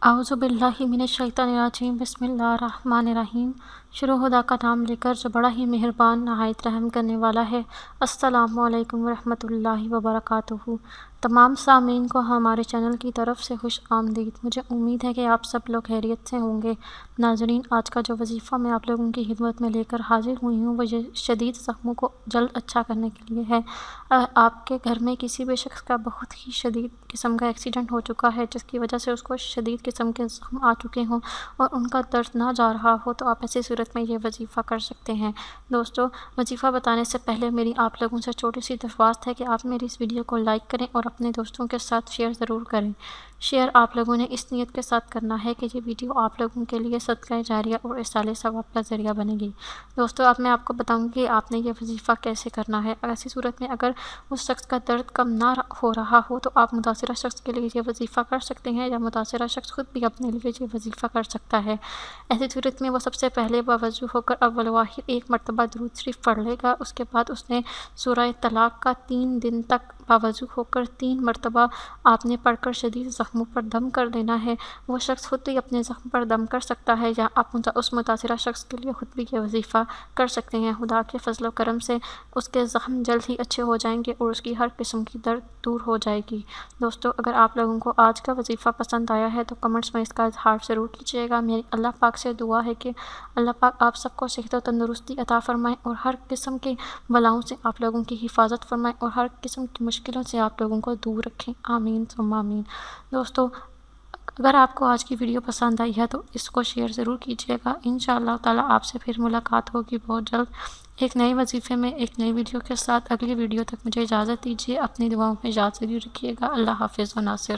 اعوذ باللہ من الشیطان الرجیم بسم اللہ الرحمن الرحیم۔ شروع خدا کا نام لے کر جو بڑا ہی مہربان نہایت رحم کرنے والا ہے۔ السلام علیکم ورحمۃ اللہ وبرکاتہ۔ تمام سامعین کو ہمارے چینل کی طرف سے خوش آمدید۔ مجھے امید ہے کہ آپ سب لوگ خیریت سے ہوں گے۔ ناظرین، آج کا جو وظیفہ میں آپ لوگوں کی خدمت میں لے کر حاضر ہوئی ہوں وہ شدید زخموں کو جلد اچھا کرنے کے لیے ہے۔ آپ کے گھر میں کسی بھی شخص کا بہت ہی شدید قسم کا ایکسیڈنٹ ہو چکا ہے جس کی وجہ سے اس کو شدید قسم کے زخم آ چکے ہوں اور ان کا درد نہ جا رہا ہو، تو آپ ایسی صورت میں یہ وظیفہ کر سکتے ہیں۔ دوستو، وظیفہ بتانے سے پہلے میری آپ لوگوں سے چھوٹی سی درخواست ہے کہ آپ میری اس ویڈیو کو لائک کریں اور اپنے دوستوں کے ساتھ شیئر ضرور کریں۔ شیئر آپ لوگوں نے اس نیت کے ساتھ کرنا ہے کہ یہ ویڈیو آپ لوگوں کے لیے صدقہ جاریہ اور ایصال ثواب کا ذریعہ بنے گی۔ دوستو، اب میں آپ کو بتاؤں گی کہ آپ نے یہ وظیفہ کیسے کرنا ہے۔ ایسی صورت میں اگر اس شخص کا درد کم نہ ہو رہا ہو تو آپ متاثرہ شخص کے لیے یہ وظیفہ کر سکتے ہیں، یا متاثرہ شخص خود بھی اپنے لیے یہ وظیفہ کر سکتا ہے۔ ایسی صورت میں وہ سب سے پہلے باوضو ہو کر اول واحد ایک مرتبہ درود شریف پڑھ لے گا۔ اس کے بعد اس نے سورہ طلاق کا 3 دن تک باوضو ہو کر 3 مرتبہ آپ نے پڑھ کر شدید زخموں پر دم کر دینا ہے۔ وہ شخص خود بھی اپنے زخم پر دم کر سکتا ہے، یا آپ اس متاثرہ شخص کے لیے خود بھی یہ وظیفہ کر سکتے ہیں۔ خدا کے فضل و کرم سے اس کے زخم جلد ہی اچھے ہو جائیں گے اور اس کی ہر قسم کی درد دور ہو جائے گی۔ دوستو، اگر آپ لوگوں کو آج کا وظیفہ پسند آیا ہے تو کمنٹس میں اس کا اظہار ضرور کیجیے گا۔ میری اللہ پاک سے دعا ہے کہ اللہ پاک آپ سب کو صحت و تندرستی عطا فرمائے اور ہر قسم کے بلاؤں سے آپ لوگوں کی حفاظت فرمائے اور ہر قسم کی مشکلوں سے آپ لوگوں کو دور رکھیں، آمین ثم آمین۔ دوستو، اگر آپ کو آج کی ویڈیو پسند آئی ہے تو اس کو شیئر ضرور کیجیے گا۔ انشاءاللہ تعالیٰ آپ سے پھر ملاقات ہوگی بہت جلد ایک نئے وظیفے میں، ایک نئی ویڈیو کے ساتھ۔ اگلی ویڈیو تک مجھے اجازت دیجیے۔ اپنی دعاؤں میں یاد ضرور رکھیے گا۔ اللہ حافظ و ناصر۔